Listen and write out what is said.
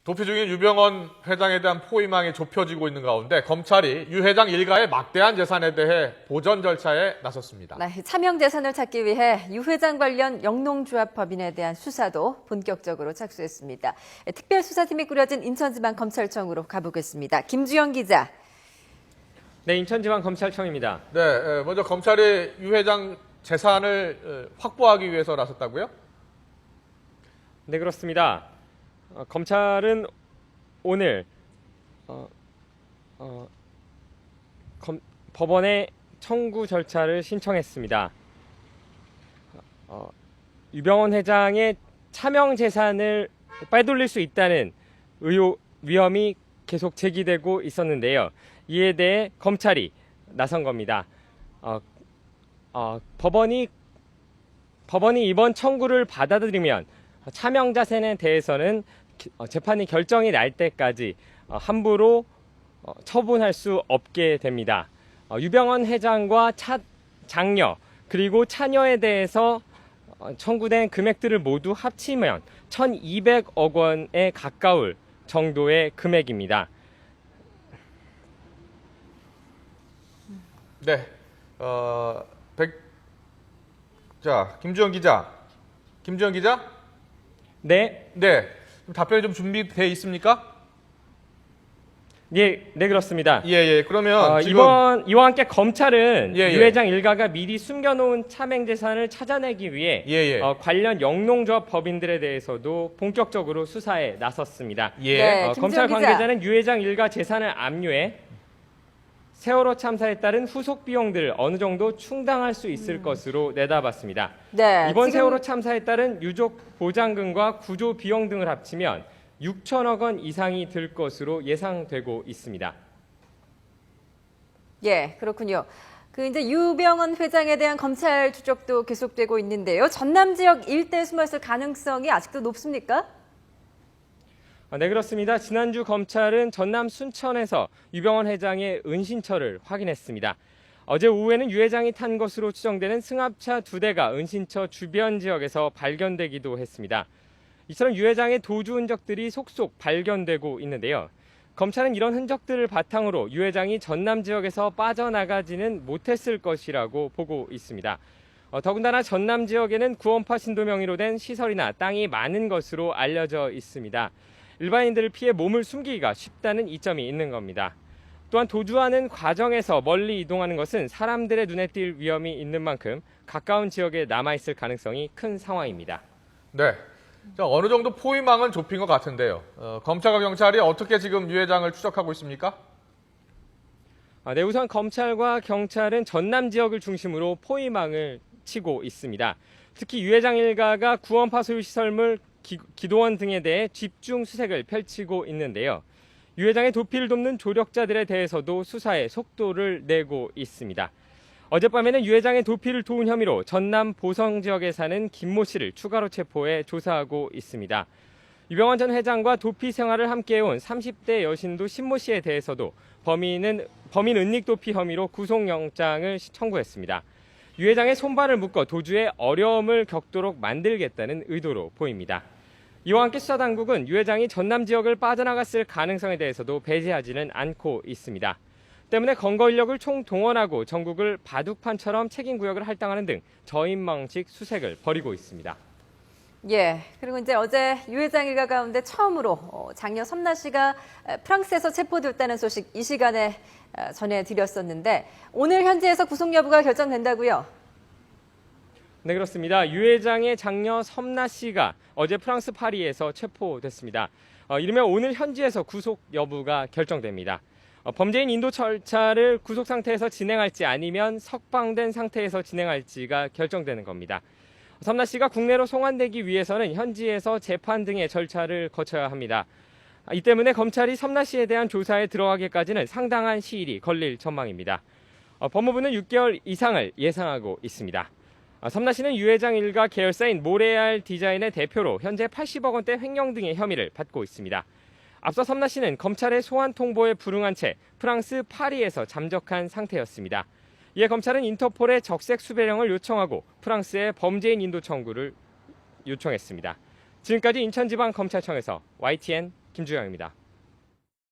도피 중인 유병언 회장에 대한 포위망이 좁혀지고 있는 가운데 검찰이 유 회장 일가의 막대한 재산에 대해 보전 절차에 나섰습니다. 네, 차명 재산을 찾기 위해 유 회장 관련 영농조합법인에 대한 수사도 본격적으로 착수했습니다. 특별수사팀이 꾸려진 인천지방검찰청으로 가보겠습니다. 김주영 기자. 네, 인천지방검찰청입니다. 네, 먼저 검찰이 유 회장 재산을 확보하기 위해서 나섰다고요? 네, 그렇습니다. 검찰은 오늘 법원에 청구 절차를 신청했습니다. 유병언 회장의 차명 재산을 빼돌릴 수 있다는 위험이 계속 제기되고 있었는데요. 이에 대해 검찰이 나선 겁니다. 법원이 이번 청구를 받아들이면 차명 자산에 대해서는 재판이 결정이 날 때까지 함부로 처분할 수 없게 됩니다. 유병언 회장과 장녀 그리고 차녀에 대해서 청구된 금액들을 모두 합치면 1,200억 원에 가까울 정도의 금액입니다. 네, 김주영 기자. 네. 네, 답변이 좀 준비돼 있습니까? 네, 그렇습니다. 예. 그러면 이와 함께 검찰은 예. 유 회장 일가가 미리 숨겨놓은 차명 재산을 찾아내기 위해 관련 영농조합 법인들에 대해서도 본격적으로 수사에 나섰습니다. 네, 검찰 기자. 관계자는 유 회장 일가 재산을 압류해 세월호 참사에 따른 후속 비용들을 어느 정도 충당할 수 있을 것으로 내다봤습니다. 네, 이번 세월호 참사에 따른 유족 보장금과 구조 비용 등을 합치면 6천억 원 이상이 들 것으로 예상되고 있습니다. 예, 그렇군요. 이제 유병언 회장에 대한 검찰 추적도 계속되고 있는데요. 전남 지역 일대에 숨어있을 가능성이 아직도 높습니까? 네, 그렇습니다. 지난주 검찰은 전남 순천에서 유병언 회장의 은신처를 확인했습니다. 어제 오후에는 유 회장이 탄 것으로 추정되는 승합차 2대가 은신처 주변 지역에서 발견되기도 했습니다. 이처럼 유 회장의 도주 흔적들이 속속 발견되고 있는데요. 검찰은 이런 흔적들을 바탕으로 유 회장이 전남 지역에서 빠져나가지는 못했을 것이라고 보고 있습니다. 더군다나 전남 지역에는 구원파 신도 명의로 된 시설이나 땅이 많은 것으로 알려져 있습니다. 일반인들을 피해 몸을 숨기기가 쉽다는 이점이 있는 겁니다. 또한 도주하는 과정에서 멀리 이동하는 것은 사람들의 눈에 띌 위험이 있는 만큼 가까운 지역에 남아있을 가능성이 큰 상황입니다. 네, 어느 정도 포위망은 좁힌 것 같은데요. 검찰과 경찰이 어떻게 지금 유 회장을 추적하고 있습니까? 네, 우선 검찰과 경찰은 전남 지역을 중심으로 포위망을 치고 있습니다. 특히 유 회장 일가가 구원파 소유 시설물, 기도원 등에 대해 집중 수색을 펼치고 있는데요. 유 회장의 도피를 돕는 조력자들에 대해서도 수사에 속도를 내고 있습니다. 어젯밤에는 유 회장의 도피를 도운 혐의로 전남 보성 지역에 사는 김모 씨를 추가로 체포해 조사하고 있습니다. 유병언 전 회장과 도피 생활을 함께해온 30대 여신도 신모 씨에 대해서도 범인 은닉 도피 혐의로 구속영장을 청구했습니다. 유 회장의 손발을 묶어 도주에 어려움을 겪도록 만들겠다는 의도로 보입니다. 이와 함께 수사당국은 유 회장이 전남 지역을 빠져나갔을 가능성에 대해서도 배제하지는 않고 있습니다. 때문에 검거 인력을 총동원하고 전국을 바둑판처럼 책임구역을 할당하는 등 저인망식 수색을 벌이고 있습니다. 예, 그리고 이제 어제 유 회장 일가 가운데 처음으로 장녀 섬나 씨가 프랑스에서 체포됐다는 소식 이 시간에 전해드렸었는데 오늘 현지에서 구속 여부가 결정된다고요? 네, 그렇습니다. 유 회장의 장녀 섬나 씨가 어제 프랑스 파리에서 체포됐습니다. 이르면 오늘 현지에서 구속 여부가 결정됩니다. 범죄인 인도 절차를 구속 상태에서 진행할지 아니면 석방된 상태에서 진행할지가 결정되는 겁니다. 섬나 씨가 국내로 송환되기 위해서는 현지에서 재판 등의 절차를 거쳐야 합니다. 이 때문에 검찰이 섬나 씨에 대한 조사에 들어가기까지는 상당한 시일이 걸릴 전망입니다. 법무부는 6개월 이상을 예상하고 있습니다. 섬나 씨는 유 회장 일가 계열사인 모레알 디자인의 대표로 현재 80억 원대 횡령 등의 혐의를 받고 있습니다. 앞서 섬나 씨는 검찰의 소환 통보에 불응한 채 프랑스 파리에서 잠적한 상태였습니다. 이에 검찰은 인터폴에 적색 수배령을 요청하고 프랑스에 범죄인 인도 청구를 요청했습니다. 지금까지 인천지방검찰청에서 YTN 김주영입니다.